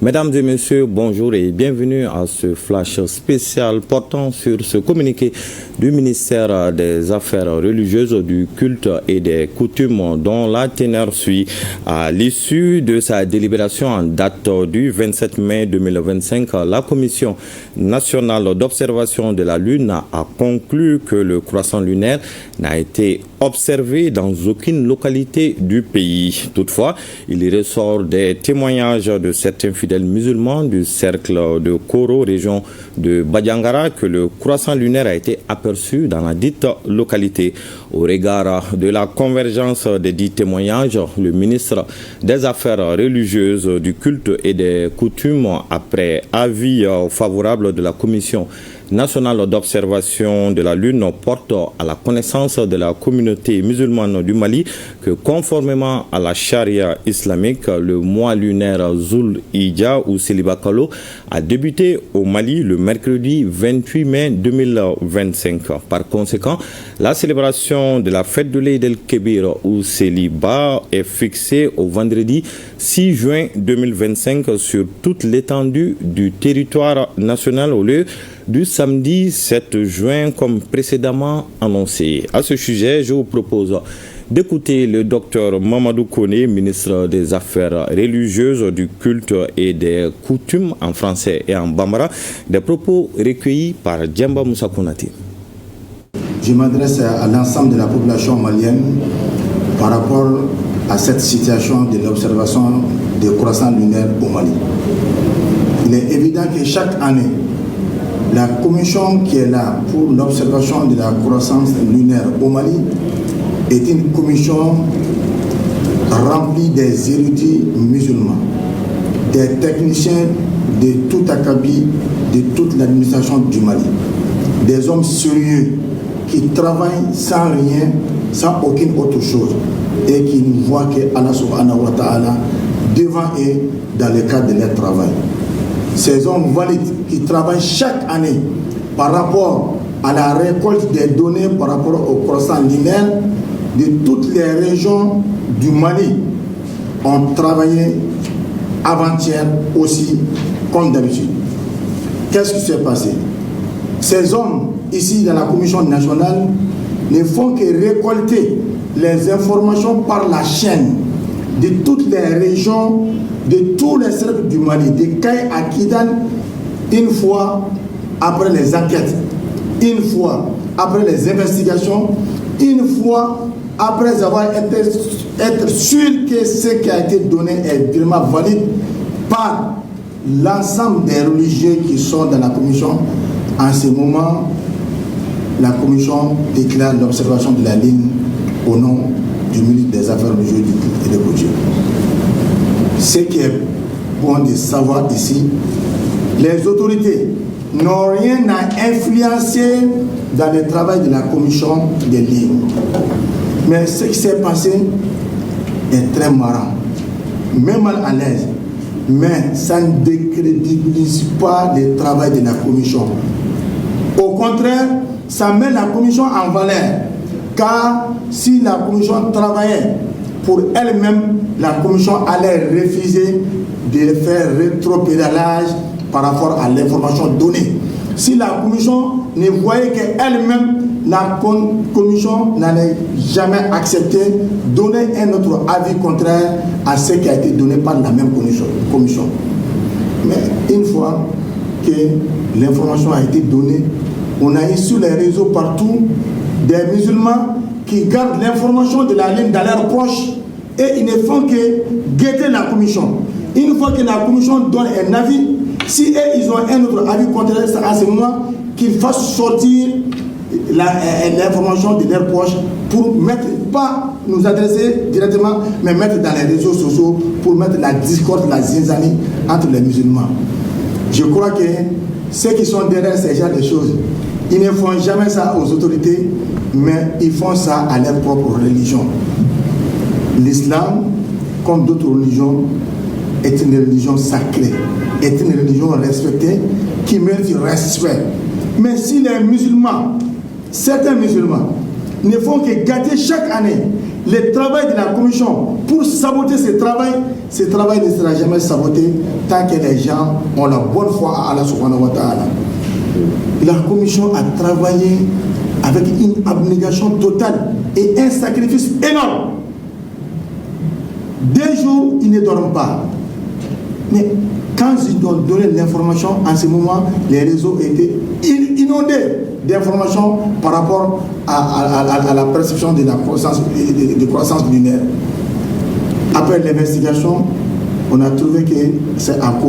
Mesdames et messieurs, bonjour et bienvenue à ce flash spécial portant sur ce communiqué du ministère des Affaires religieuses, du culte et des coutumes dont la teneur suit. À l'issue de sa délibération en date du 27 mai 2025, la Commission nationale d'observation de la Lune a conclu que le croissant lunaire n'a été observé dans aucune localité du pays. Toutefois, il y ressort des témoignages de certains fidèles musulmans du cercle de Koro, région de Badiangara, que le croissant lunaire a été aperçu dans la dite localité. Au regard de la convergence des dits témoignages, le ministre des Affaires religieuses, du culte et des coutumes, après avis favorable de la Commission nationale d'observation de la Lune, porte à la connaissance de la communauté musulmane du Mali que, conformément à la charia islamique, le mois lunaire Zul Hijja ou Selibakalo a débuté au Mali le mercredi 28 mai 2025. Par conséquent, la célébration de la fête de l'Eid el-Kébir ou Célibat est fixée au vendredi 6 juin 2025 sur toute l'étendue du territoire national au lieu du samedi 7 juin comme précédemment annoncé. À ce sujet, je vous propose d'écouter le docteur Mamadou Koné, ministre des Affaires religieuses, du culte et des coutumes en français et en bambara, des propos recueillis par Djemba Moussa Konati. Je m'adresse à l'ensemble de la population malienne par rapport à cette situation de l'observation des croissants lunaires au Mali. Il est évident que chaque année, la commission qui est là pour l'observation de la croissance lunaire au Mali est une commission remplie des érudits musulmans, des techniciens de tout acabit, de toute l'administration du Mali, des hommes sérieux qui travaillent sans rien, sans aucune autre chose et qui ne voient que Allah subhanahu wa ta'ala devant eux dans le cadre de leur travail. Ces hommes valides qui travaillent chaque année par rapport à la récolte des données par rapport au croissant lunaire de toutes les régions du Mali ont travaillé avant-hier aussi comme d'habitude. Qu'est-ce qui s'est passé? Ces hommes ici dans la commission nationale ne font que récolter les informations par la chaîne de toutes les régions, de tous les cercles du Mali, de Kaye à Kidal, une fois après les enquêtes, une fois après les investigations, une fois après avoir être sûr que ce qui a été donné est vraiment valide par l'ensemble des religieux qui sont dans la commission. En ce moment, la commission déclare l'observation de la ligne au nom du ministre des Affaires religieuses, du culte et des coutumes. Ce qui est bon de savoir ici, les autorités n'ont rien à influencer dans le travail de la commission des lignes. Mais ce qui s'est passé est très marrant, même mal à l'aise, mais ça ne décrédibilise pas le travail de la commission. Au contraire, ça met la commission en valeur, car si la commission travaillait pour elle-même, la commission allait refuser de faire rétropédalage par rapport à l'information donnée. Si la commission ne voyait qu'elle-même, la commission n'allait jamais accepter donner un autre avis contraire à ce qui a été donné par la même commission. Mais une fois que l'information a été donnée, on a eu sur les réseaux partout des musulmans qui gardent l'information de la ligne dans leurs poches et ils ne font que guetter la commission. Une fois que la commission donne un avis, si eux, ils ont un autre avis contraire à ce moment, qu'ils fassent sortir l'information de leurs poches pour mettre, pas nous adresser directement, mais mettre dans les réseaux sociaux pour mettre la discorde, la zinzanie entre les musulmans. Je crois que ceux qui sont derrière ces genres de choses, ils ne font jamais ça aux autorités, mais ils font ça à leur propre religion. L'islam, comme d'autres religions, est une religion sacrée, est une religion respectée, qui mérite du respect. Mais si les musulmans, certains musulmans, ne font que gâter chaque année le travail de la commission pour saboter ce travail ne sera jamais saboté tant que les gens ont la bonne foi à Allah subhanahu wa ta'ala. La commission a travaillé avec une abnégation totale et un sacrifice énorme. 2 jours, ils ne dorment pas. Mais quand ils ont donné l'information, en ce moment, les réseaux étaient inondés d'informations par rapport à la perception de la croissance lunaire. Après l'investigation, on a trouvé que c'est à cause